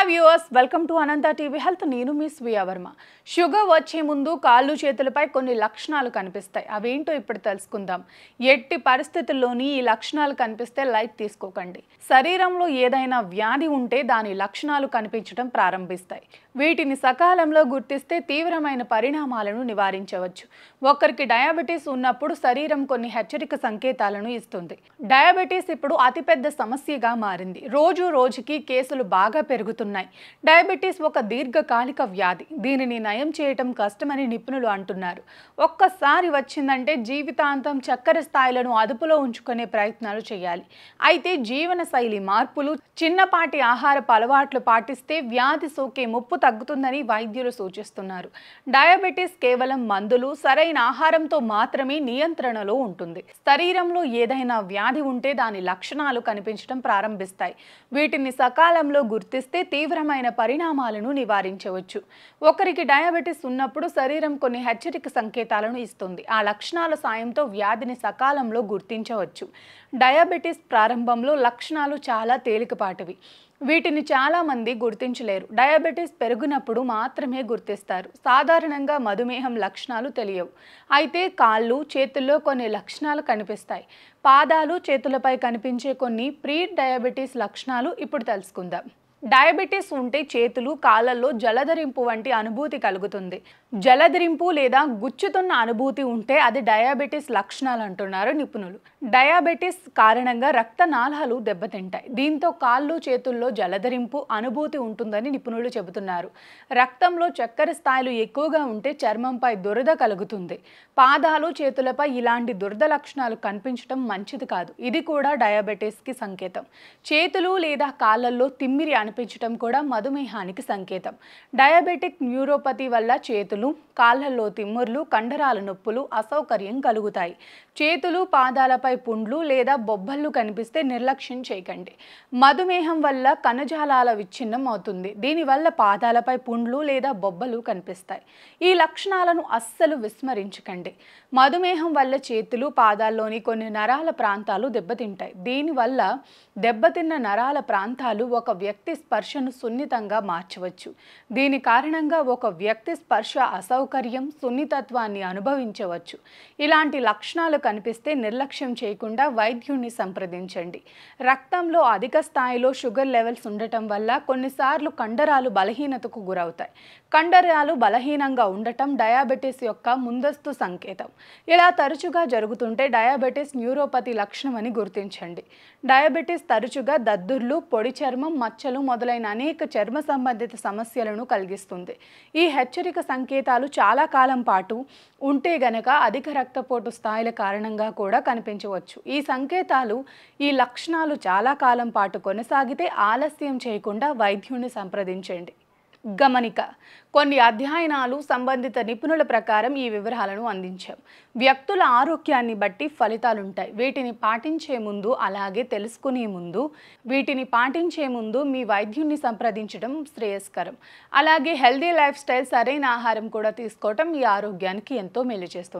Hi viewers, welcome to Anantha TV health. నేను మీ స్వీయ Varma. Sugar వచ్చే ముందు కాళ్ళు చేతులపై కొన్ని లక్షణాలు కనిపిస్తాయి. అవేంటో ఇప్పుడు తెలుసుకుందాం. ఎట్టి పరిస్థితుల్లోని ఈ లక్షణాలు కనిపిస్తే లైట్ తీసుకోకండి. శరీరంలో ఏదైనా వ్యాధి ఉంటే దాని లక్షణాలు కనిపించడం ప్రారంభిస్తాయి. వీటిని సకాలంలో గుర్తిస్తే తీవ్రమైన పరిణామాలను నివారించవచ్చు. ఒకరికి డయాబెటీస్ ఉన్నప్పుడు శరీరం కొన్ని హెచ్చరిక సంకేతాలను ఇస్తుంది. డయాబెటీస్ ఇప్పుడు అతిపెద్ద సమస్యగా మారింది. రోజుకి కేసులు బాగా పెరుగుతున్నాయి. డయాబెటీస్ ఒక దీర్ఘకాలిక వ్యాధి. దీనిని నయం చేయటం కష్టమని నిపుణులు అంటున్నారు. ఒక్కసారి వచ్చిందంటే జీవితాంతం చక్కెర స్థాయిలను అదుపులో ఉంచుకునే ప్రయత్నాలు చేయాలి. అయితే జీవనశైలి మార్పులు, చిన్నపాటి ఆహారపు అలవాట్లు పాటిస్తే వ్యాధి సోకే ముప్పు తగ్గుతుందని వైద్యులు సూచిస్తున్నారు. డయాబెటీస్ కేవలం మందులు, సరైన ఆహారంతో మాత్రమే నియంత్రణలో ఉంటుంది. శరీరంలో ఏదైనా వ్యాధి ఉంటే దాని లక్షణాలు కనిపించడం ప్రారంభిస్తాయి. వీటిని సకాలంలో గుర్తిస్తే తీవ్రమైన పరిణామాలను నివారించవచ్చు. ఒకరికి డయాబెటీస్ ఉన్నప్పుడు శరీరం కొన్ని హెచ్చరిక సంకేతాలను ఇస్తుంది. ఆ లక్షణాల సాయంతో వ్యాధిని సకాలంలో గుర్తించవచ్చు. డయాబెటీస్ ప్రారంభంలో లక్షణాలు చాలా తేలికపాటివి. వీటిని చాలా మంది గుర్తించలేరు. డయాబెటీస్ పెరిగినప్పుడు మాత్రమే గుర్తిస్తారు. సాధారణంగా మధుమేహం లక్షణాలు తెలియవు. అయితే కాళ్ళు, చేతుల్లో కొన్ని లక్షణాలు కనిపిస్తాయి. పాదాలు, చేతులపై కనిపించే కొన్ని ప్రీ డయాబెటీస్ లక్షణాలు ఇప్పుడు తెలుసుకుందాం. డయాబెటీస్ ఉంటే చేతులు, కాళ్ళల్లో జలధరింపు వంటి అనుభూతి కలుగుతుంది. జలధరింపు లేదా గుచ్చుతున్న అనుభూతి ఉంటే అది డయాబెటీస్ లక్షణాలు అంటున్నారు నిపుణులు. డయాబెటీస్ కారణంగా రక్తనాళాలు దెబ్బతింటాయి. దీంతో కాళ్ళు, చేతుల్లో జలధరింపు అనుభూతి ఉంటుందని నిపుణులు చెబుతున్నారు. రక్తంలో చక్కెర స్థాయిలు ఎక్కువగా ఉంటే చర్మంపై దురద కలుగుతుంది. పాదాలు, చేతులపై ఇలాంటి దురద లక్షణాలు కనిపించడం మంచిది కాదు. ఇది కూడా డయాబెటీస్కి సంకేతం. చేతులు లేదా కాళ్ళల్లో తిమ్మిరి అనిపించడం కూడా మధుమేహానికి సంకేతం. డయాబెటిక్ న్యూరోపతి వల్ల చేతులు, కాళ్ళల్లో తిమ్ముర్లు, కండరాల నొప్పులు, అసౌకర్యం కలుగుతాయి. చేతులు, పాదాలపై పుండ్లు లేదా బొబ్బళ్ళు కనిపిస్తే నిర్లక్ష్యం చేయకండి. మధుమేహం వల్ల కణజాలాల విచ్ఛిన్నం అవుతుంది. దీనివల్ల పాదాలపై పుండ్లు లేదా బొబ్బలు కనిపిస్తాయి. ఈ లక్షణాలను అస్సలు విస్మరించకండి. మధుమేహం వల్ల చేతులు, పాదాల్లోని కొన్ని నరాల ప్రాంతాలు దెబ్బతింటాయి. దీనివల్ల దెబ్బతిన్న నరాల ప్రాంతాలు ఒక వ్యక్తి స్పర్శను సున్నితంగా మార్చవచ్చు. దీని కారణంగా ఒక వ్యక్తి స్పర్శ అసౌకర్యం, సున్నితత్వాన్ని అనుభవించవచ్చు. ఇలాంటి లక్షణాలు కనిపిస్తే నిర్లక్ష్యం చేయకుండా వైద్యుడిని సంప్రదించండి. రక్తంలో అధిక స్థాయిలో షుగర్ లెవెల్స్ ఉండటం వల్ల కొన్నిసార్లు కండరాలు బలహీనతకు గురవుతాయి. కండరాలు బలహీనంగా ఉండటం డయాబెటీస్ యొక్క ముందస్తు సంకేతం. ఇలా తరచుగా జరుగుతుంటే డయాబెటీస్ న్యూరోపతి లక్షణం అని గుర్తించండి. డయాబెటీస్ తరచుగా దద్దుర్లు, పొడి చర్మం, మచ్చలు మొదలైన అనేక చర్మ సంబంధిత సమస్యలను కలిగిస్తుంది. ఈ హెచ్చరిక సంకేతాలు చాలా కాలం పాటు ఉంటే గనక అధిక రక్తపోటు స్థాయిల కారణంగా కూడా కనిపించవచ్చు. ఈ లక్షణాలు చాలా కాలం పాటు కొనసాగితే ఆలస్యం చేయకుండా వైద్యుని సంప్రదించండి. గమనిక: కొన్ని అధ్యయనాలు, సంబంధిత నిపుణుల ప్రకారం ఈ వివరాలను అందించాం. వ్యక్తుల ఆరోగ్యాన్ని బట్టి ఫలితాలుంటాయి. వీటిని పాటించే ముందు మీ వైద్యుని సంప్రదించడం శ్రేయస్కరం. అలాగే హెల్దీ లైఫ్ స్టైల్, సరైన ఆహారం కూడా తీసుకోవటం మీ ఆరోగ్యానికి ఎంతో మేలు చేస్తుంది.